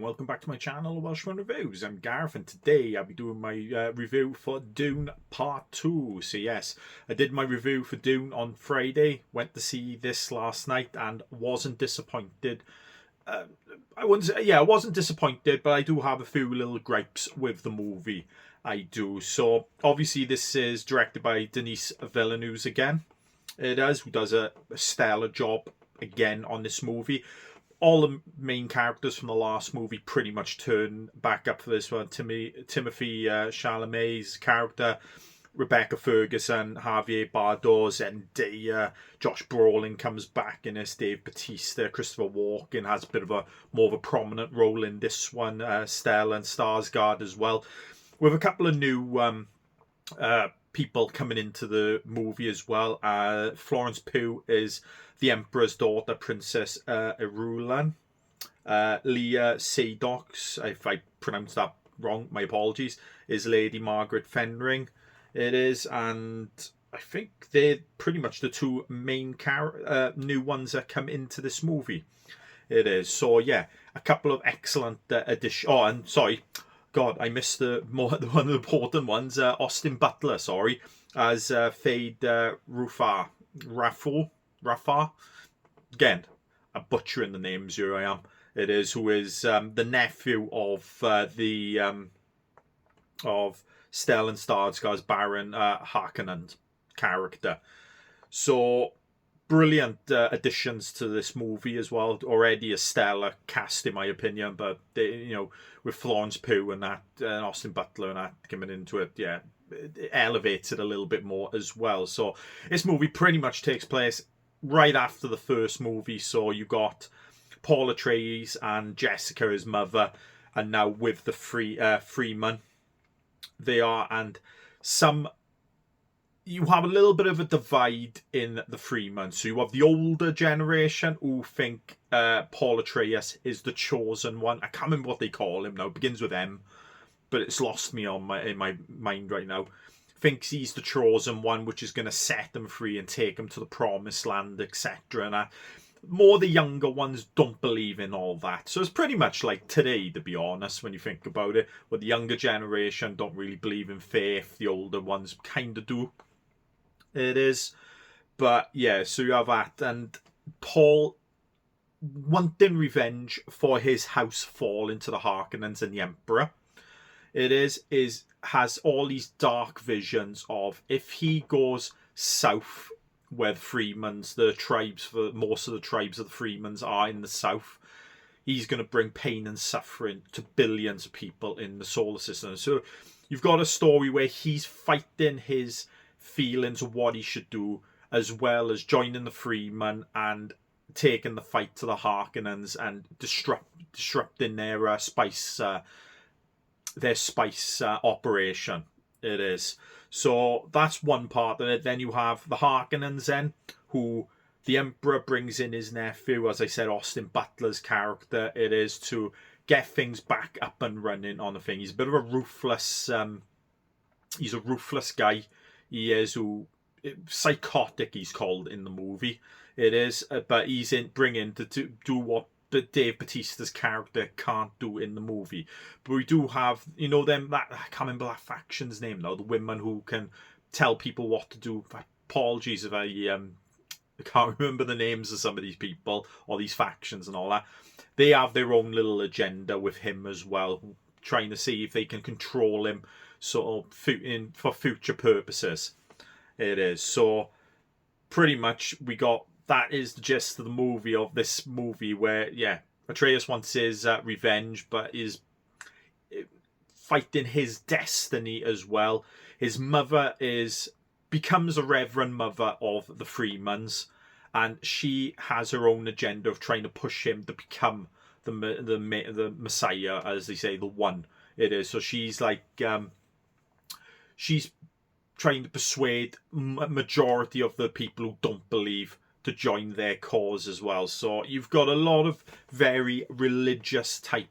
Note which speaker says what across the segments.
Speaker 1: welcome back to my channel, Welshman Reviews. I'm Gareth, and today I'll be doing my review for Dune Part 2. So yes, I did my review for Dune on Friday, went to see this last night and wasn't disappointed. I wouldn't say, yeah, I wasn't disappointed, but I do have a few little gripes with the movie. I do. So obviously this is directed by Denis Villeneuve again. It is, who does a stellar job again on this movie. All the main characters from the last movie pretty much turn back up for this one. Timothy Chalamet's character, Rebecca Ferguson, Javier Bardem's Zendaya, Josh Brolin comes back in this, Dave Bautista, Christopher Walken has a bit of a more of a prominent role in this one, Stellan Skarsgård as well, with a couple of new people coming into the movie as well. Florence Pugh is the Emperor's daughter, Princess Irulan. Leah Seydoux, if I pronounced that wrong, my apologies, is Lady Margaret Fenring. It is, and I think they're pretty much the two main new ones that come into this movie. It is. So yeah, a couple of excellent additions. Oh, and sorry, God, I missed one of the important ones. Austin Butler, sorry, as Fade Rafar. Again, I'm butchering the names. Here I am. It is, who is the nephew of Stellan Skarsgård's Baron Harkonnen's character. So brilliant additions to this movie as well. Already a stellar cast in my opinion, but they, with Florence Pugh and that, and Austin Butler and that coming into it, yeah, it elevates it a little bit more as well. So this movie pretty much takes place right after the first movie. So you got Paul Atreides and Jessica, his mother, and now with the Freeman they are, and you have a little bit of a divide in the Freeman. So you have the older generation who think Paul Atreides is the chosen one. I can't remember what they call him now. It begins with M, but it's lost me in my mind right now. Thinks he's the chosen one, which is going to set them free and take them to the promised land, etc. And more the younger ones don't believe in all that. So it's pretty much like today, to be honest, when you think about it, where the younger generation don't really believe in faith. The older ones kind of do. It is. But yeah, so you have that. And Paul, wanting revenge for his house falling to the Harkonnens and the Emperor, has all these dark visions of, if he goes south, where the Freemans, the tribes, for most of the tribes of the Freemans are in the south, he's going to bring pain and suffering to billions of people in the solar system. So you've got a story where he's fighting his feelings of what he should do, as well as joining the Freeman and taking the fight to the Harkonnens and disrupting their spice operation. It is. So that's one part of it. Then you have the Harkonnens then, who the Emperor brings in his nephew, as I said, Austin Butler's character. It is to get things back up and running on the thing. He's a bit of a ruthless guy. He is, who psychotic he's called in the movie. It is, but he's bringing to do what Dave Bautista's character can't do in the movie. But we do have, them, that, I can't remember that faction's name now, the women who can tell people what to do. Apologies if I can't remember the names of some of these people or these factions and all that. They have their own little agenda with him as well, trying to see if they can control him sort of for future purposes. It is. So pretty much that is the gist of the movie, of this movie, where, yeah, Atreides wants his revenge, but is fighting his destiny as well. His mother becomes a reverend mother of the Freemans, and she has her own agenda of trying to push him to become the Messiah, as they say, the one. It is. So she's like, she's trying to persuade a majority of the people who don't believe to join their cause as well. So you've got a lot of very religious type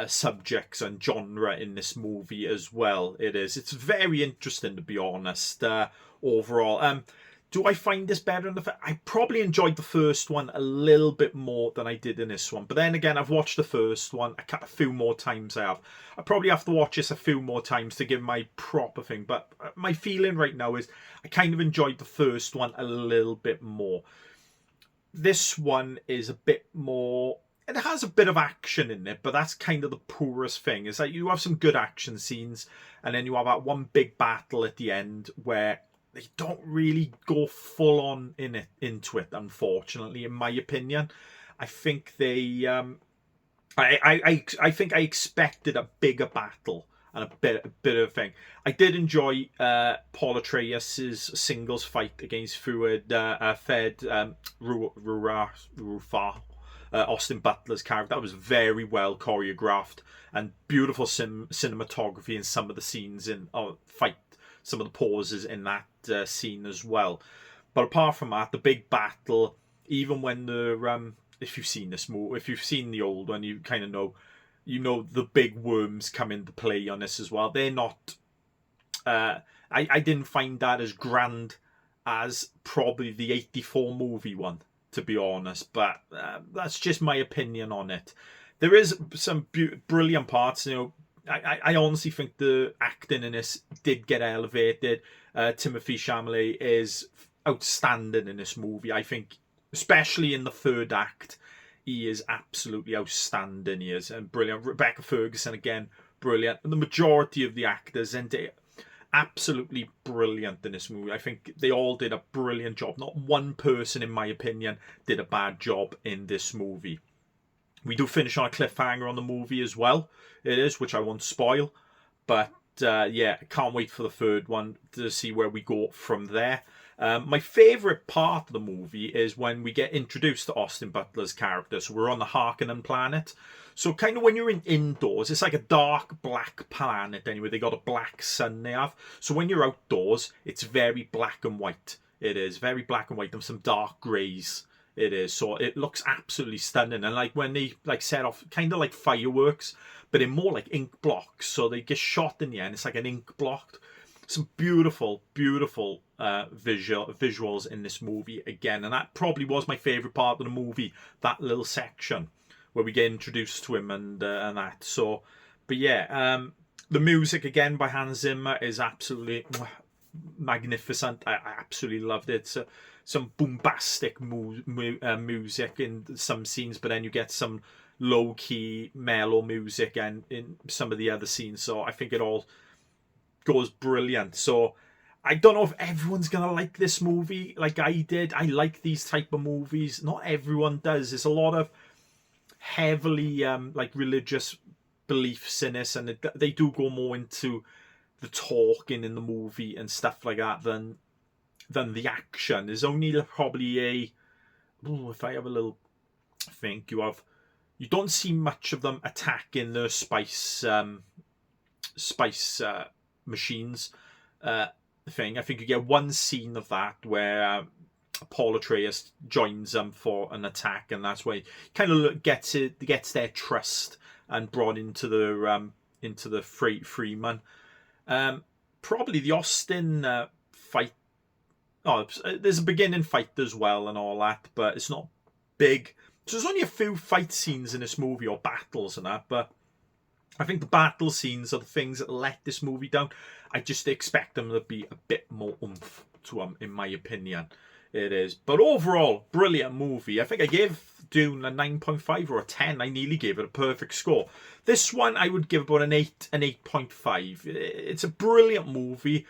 Speaker 1: subjects and genre in this movie as well. It's very interesting, to be honest, overall. Do I find this better than I probably enjoyed the first one a little bit more than I did in this one. But then again, I've watched the first one a few more times. I probably have to watch this a few more times to give my proper thing. But my feeling right now is I kind of enjoyed the first one a little bit more. This one is a bit more... It has a bit of action in it, but that's kind of the poorest thing. Is that you have some good action scenes, and then you have that one big battle at the end where they don't really go full on into it, unfortunately, in my opinion. I think they I think I expected a bigger battle and a bit of thing. I did enjoy Paul Atreides' singles fight against Rufar, Austin Butler's character. That was very well choreographed and beautiful cinematography in some of the scenes in fight, some of the pauses in that scene as well. But apart from that, the big battle, even when the if you've seen this movie, if you've seen the old one, you kind of know, the big worms come into play on this as well. They're not. I didn't find that as grand as probably the '84 movie one, to be honest. But that's just my opinion on it. There is some brilliant parts. I honestly think the acting in this did get elevated. Timothée Chalamet is outstanding in this movie. I think, especially in the third act, he is absolutely outstanding. He is, and brilliant. Rebecca Ferguson again, brilliant. And the majority of the actors and absolutely brilliant in this movie. I think they all did a brilliant job. Not one person, in my opinion, did a bad job in this movie. We do finish on a cliffhanger on the movie as well. It is, which I won't spoil. But yeah, can't wait for the third one to see where we go from there. My favourite part of the movie is when we get introduced to Austin Butler's character. So we're on the Harkonnen planet. So kind of when you're indoors, it's like a dark black planet anyway. They got a black sun they have. So when you're outdoors, it's very black and white. It is very black and white and some dark greys. It is. So it looks absolutely stunning. And like when they set off kind of like fireworks, but in more like ink blocks. So they get shot in the end. It's like an ink block. Some beautiful, beautiful visuals in this movie again. And that probably was my favourite part of the movie, that little section where we get introduced to him and that. So, but yeah, the music again by Hans Zimmer is absolutely magnificent. I absolutely loved it. So, some bombastic music in some scenes, but then you get some low-key, mellow music and in some of the other scenes. So I think it all goes brilliant. So I don't know if everyone's gonna like this movie like I did. I like these type of movies. Not everyone does. There's a lot of heavily like religious beliefs in this, and they do go more into the talking in the movie and stuff like that than the action. There's only probably if I have a little think, you don't see much of them attacking the spice machines thing. I think you get one scene of that where Paul Atreides joins them for an attack, and that's where he kind of gets their trust and brought into the Freeman. Probably the Austin fight. Oh, there's a beginning fight as well and all that, but it's not big. So there's only a few fight scenes in this movie, or battles and that, but I think the battle scenes are the things that let this movie down. I just expect them to be a bit more oomph to them, in my opinion. It is. But overall, brilliant movie. I think I gave Dune a 9.5 or a 10. I nearly gave it a perfect score. This one I would give about an 8.5. It's a brilliant movie.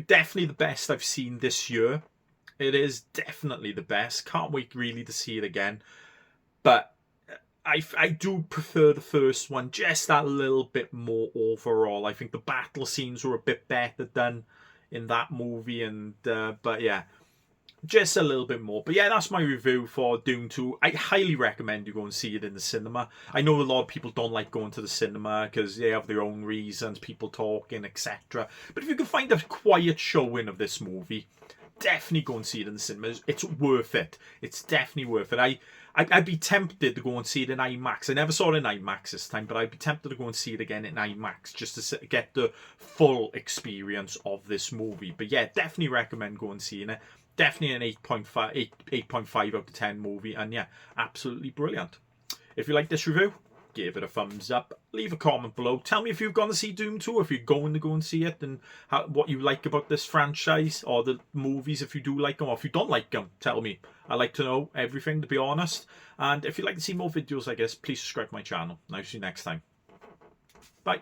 Speaker 1: Definitely the best I've seen this year. It is definitely the best. Can't wait really to see it again. But I do prefer the first one just that little bit more overall. I think the battle scenes were a bit better done in that movie, and but yeah, just a little bit more. But yeah, that's my review for Dune 2. I highly recommend you go and see it in the cinema. I know a lot of people don't like going to the cinema because they have their own reasons, people talking, etc. But if you can find a quiet showing of this movie, definitely go and see it in the cinemas. It's worth it. It's definitely worth it. I'd be tempted to go and see it in IMAX. I never saw it in IMAX this time, but I'd be tempted to go and see it again in IMAX just to get the full experience of this movie. But yeah, definitely recommend going and seeing it. Definitely an 8.5 out of 10 movie, and yeah, absolutely brilliant. If you like this review, give it a thumbs up. Leave a comment below. Tell me if you've gone to see Dune 2, if you're going to go and see it, and what you like about this franchise or the movies, if you do like them, or if you don't like them, tell me. I like to know everything, to be honest. And if you'd like to see more videos like this, please subscribe to my channel. And I'll see you next time. Bye.